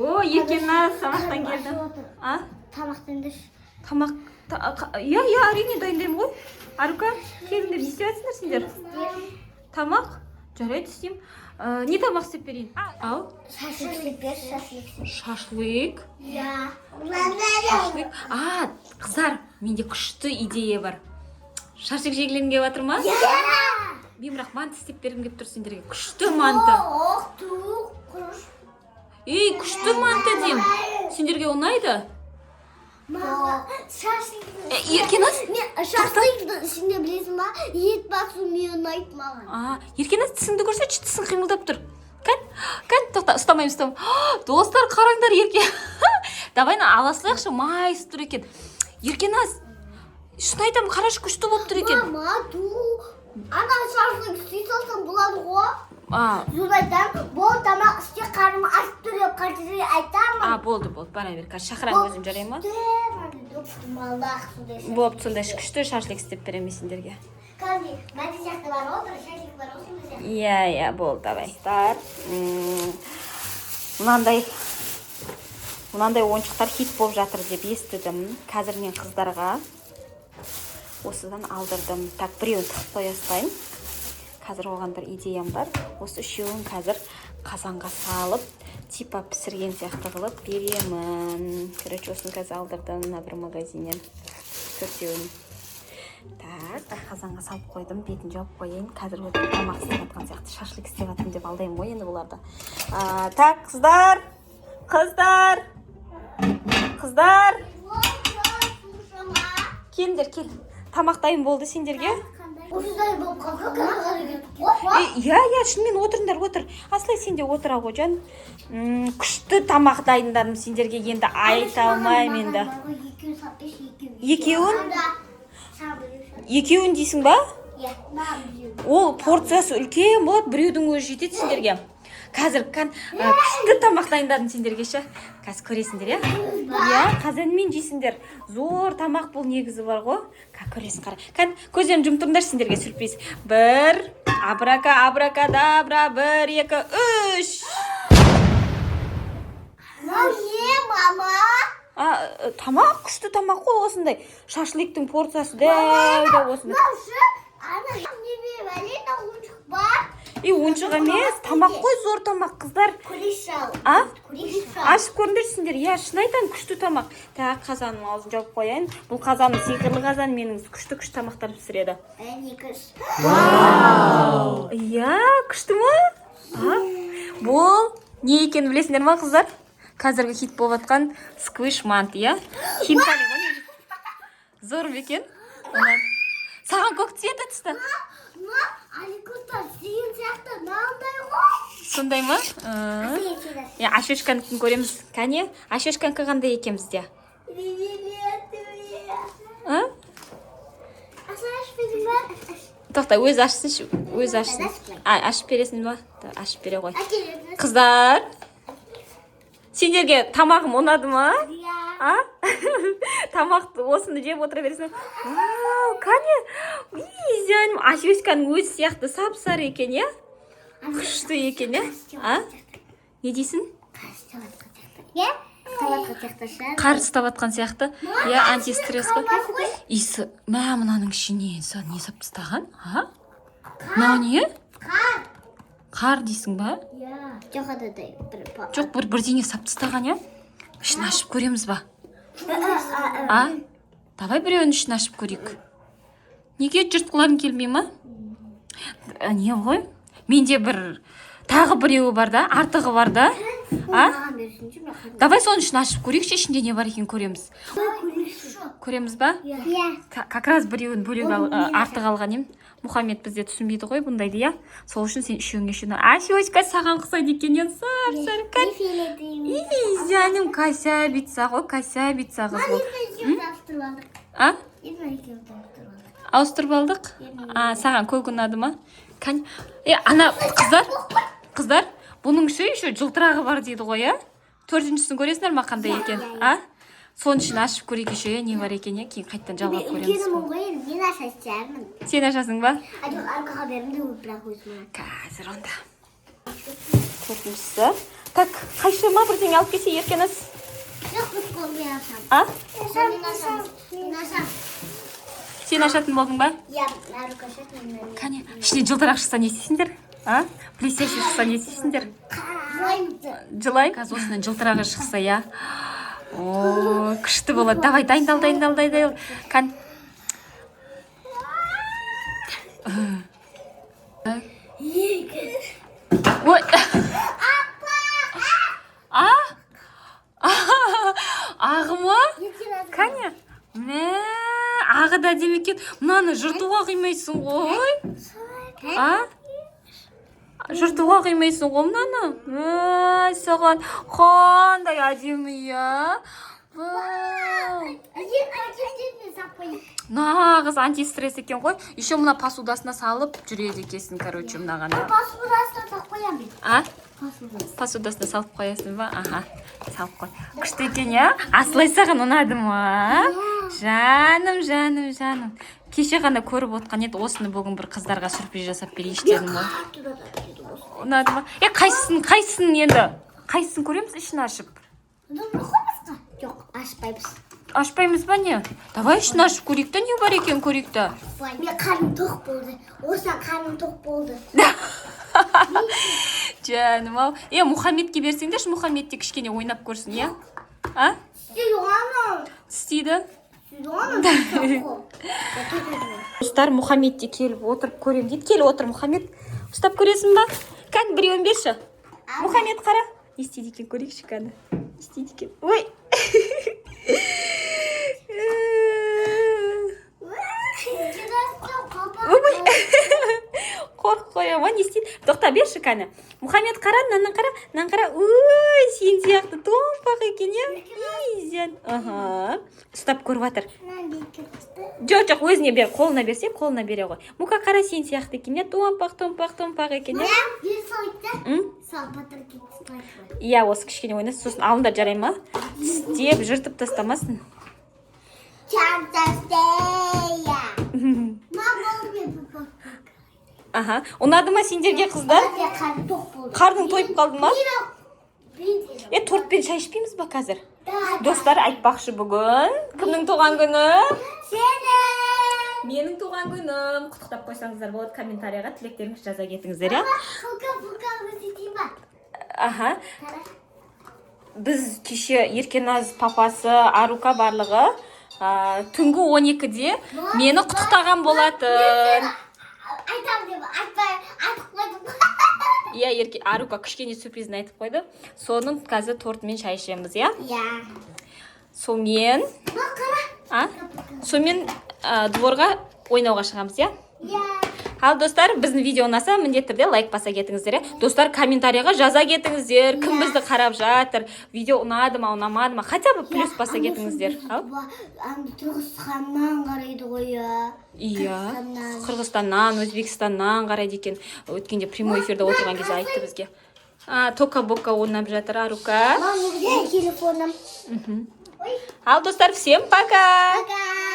О, Еркеназ тамақтан келдім. А? Тамақтан деш. Тамақ. Я, әрине дайындаймын ғой. Арука, келіңдер, не істеп жатсыңдар сендер? Тамақ? Жарайды, істеймін. Не тамақ істеп берейін? Ау? Шашлык бер, шашлык. Шашлык? Я. Шашлык? Қыздар, менде күшті идея бар. Шашлык жегілгім келіп жатыр ма? Мен бірақ манты істеп бергім келіп тұр сендерге. Күшті манты. Ей, күшті манты дейм. Сендерге ұнайды? Шашлык. Еркеназ? Шашлыктың ішінде білесің ба? Ет басу мен ұнайды маған. Еркеназ тісіңді көрсетші, тісің қимылдап тұр. Кән, тоқта, ұстамаймын. Достар, қараңдар, Давай, ала салайықшы, майыс тұр екен. Еркеназ, шын айтам, қарашы күшті болып тұр екен. Мама, ана шашлык істей салсам болады ғой. Зулайдан, бұл тамақ істе қарым ашып тұр деп қартыры айтамын. Болды, бара бер, шақырам өзім жарай ма? Болып, сонда күшті шашлык істеп беремін сендерге. Қазір, мәді сияқты бар ғой, бір шашлык бар ғой. Иә, болды, давай. Мынандай ойыншықтар хит болып жатыр деп естідім. Қазір мен қыздарға осыдан алдырдым. Так, біреуін тығып қоя салайын. Қазір оған бір идеям бар. Осы үшеуін қазір қазанға салып, типа пісірген сияқты қылып беремін. Короче, осыны қазір алдырдым мына бір магазиннен. Төртеуін. Так, қазанға салып қойдым. Бетін жауып қойайын. Қазір өтіп тамақ істеп жатқан сияқты. Шашлык істеп жатырмын деп алдаймын ғой енді бұларды. Так, қыздар. Келіңдер. Тамақ дайын болды сендерге? Осындай болып қалды. Иә, шынымен отырыңдар. Асылай сен де отыра ғой жан. Күшті тамақ дайындадым сендерге, енді айта алмаймын енді. Екеуін дейсің ба? Ол порциясы үлкен болады, біреудің өзі жетеді сендерге. Қазір күшті тамақ дайындадым сендерге ше. Қазір көресіңдер, иә? Қазанмен жейсіңдер. Зор тамақ бұл негізі бар ғой. Көресің қара. Көздерін жұмып тұрыңдар сендерге сюрприз. 1, абракадабра, 1, 2, 3. Не, мама? Тамақ, күшті тамақ қой осындай. Шашлыктың порциясы дәу осындай. Ана, неме вәлена ойыншық бар? Ойыншық емес, тамақ қой, зор тамақ, қыздар. Күресал. Ашып көріңдерсіңдер, шын айтам, күшті тамақ. Так, қазанның аузын жауып қояйын. Бұл қазаным сиқырлы қазан, менің күшті тамақтар пісіреді. Вау! Күшті ма? Бұл не екенін білесіңдер ма, қыздар? Қазіргі хит болып атқан сквиш мант, хинкали ғой. Зор бекен. Саған көк цветі түсті. Аликота деген сияқты мынандай ғой. Сондай ма? Ашешканыкін көреміз. Кәне, ашешканкі қандай екеміз де? Тоқта, өз ашсын. Ашып бересің ба? Ашып бере ғой. Қыздар, сендерге тамағым ұнады ма? Тамақты осыны жеп отыра бересің. Кәне, ашешканың өзі сияқты сап-сары екен, күшті екен, Не дейсің? Қар ұстап сияқты. Антистресс қой. Иісі, мынаның ішіне не сап тастаған? Мынау не? Қар дейсің ба? Жоқ, бірдеңе сап тастаған, Ішін ашып көреміз ба? Давай біреуін ішін ашып көрейік. Неге жыртқыларың келмей ма? Не ғой? Менде тағы біреуі бар да, артығы бар да. Давай соның ішін ашып көрейікші, ішінде не бар екен көреміз. Көреміз ба? Как раз біреуін артық алған ем. Мұхаммед бізде түсінбейді ғой бұндайды, Сол үшін сен үшеуіңе шын. Ашешка саған қысайды екен, сап-сары кән. Жаным, кәсәбитса ғой, кәсәбитса қыз бол. Ауыстырып алдық? Саған көк ұнады ма? Ана, қыздар, бұның еще жылтырағы бар дейді ғой, Төртіншісін көресіңдер ма қандай екен? Соның үшін ашып көрейік еще, не бар екен, кейін қайттан жалғап көреміз. Мен ашасың. Сен ашасың ба? Арқаға берімді бірақ өзіме. Қазір онда. Төртіншісі. Так, қайшыма бірдеңе алып келсе еркеніз. Жоқ, біз қолмен ашамыз. А? Мен ашамыз. Мен ашамын. Сен ашатын болдың ба? Иә, Нарука ашады, мен. Кәне, ішіне жылтырақ шықса не істейсіңдер? А? Блестящий шықса не істейсіңдер? Жылай? Қазір осынан жылтырағы шықса, я. О, күшті болады. Давай, дайындал. Кән. Ой. Ағы ма? Кәне? Мә, ағы да демекен. Мынаны жыртуға қимайсың ғой. А? Жыртуға қимайсың ғой мынаны. Мә, саған қандай әдемі, я. Нағыз антистресс екен ғой. Еще мына посудасына салып жүреді екесін, короче, мынағаны. Посудасына салып қоямын. А? Посудасына салып қоясың ба? Аха, салып қой. Күшті екен, я? Асылай саған ұнады ма? Жаным. Кеше ғана көріп отқан еді, осыны бүгін бір қыздарға сюрприз жасап берейінші дедім ғой. Ұнады ма? Қайсысын енді? Қайсысын көреміз ішін ашып? Жоқ, ашпаймыз. Ашпаймыз ба не? Давай ішін ашып көрейік та, не бар екен көрейік та. Мен қарным тоқ болды. Осыдан қарным тоқ болды. Жаным ау. Мұхаммедке берсеңдерші, Мұхаммед те кішкене ойнап көрсін, я? А? Істейді ғана. Істейді? Істейді ғана. Достар, Мұхаммед те келіп отырып көрем дейді. Келіп отыр, Мұхаммед. Ұстап көресің ба? Кән, біреуін берші. Мұхаммед қара. Не істейді екен көрейікші кәні. Не істейді екен. Ой! Қорқып қояма, не істейді? Тоқта берші кәні. Мұхаммед қара, наннан қара. Ой, сен сияқты томпақ екен, я. Ага. Ұстап көріп атыр. Жоқ, өзіне бер, қолына берсе, қолына бере ғой. Мұқа қара сен сияқты екен, я. Томпақ екен, я. Иә, осы кішкене ойнасы, сосын алындар жарай ма? Тістеп, жыртып тастамасын. Аха, ұнады ма сендерге қыздар? Қарның тойып қалды ма? Тортпен шай ішпейміз ба қазір? Достар, айтпақшы бүгін. Кімнің туған күні? Менің туған күнім. Құттықтап қойсаңыздар болады, комментарияға тілектеріңіз жаза кетіңіздер, я? Аха. Біз кеше Еркеназ папасы, Арука барлығы түнгі 12-де мені құттықтаған болатын. Айтам деп, айтып қойдым. Иә, Арука кішкене сюрпризін айтып қойды. Соның қазір тортымен шай ішеміз, иә? Иә. Сомен дворға ойнауға шығамыз, иә? Иә. Ал достар, біздің видео ұнаса, міндетті түрде лайк баса кетіңіздер. Достар, комментарияға жаза кетіңіздер. Кім бізді қарап жатыр? Видео ұнады ма, ұнамады ма? Хотя бы плюс баса кетіңіздер. Түркістаннан қарайды ғой, иә. Қырғызстаннан, Өзбекстаннан қарайды екен. Өткенде прямой эфирде отырған кезде айтты бізге. Тока-бока ойнап жатыр, Арука. Телефоным. Ал достар, всем пока! Пока!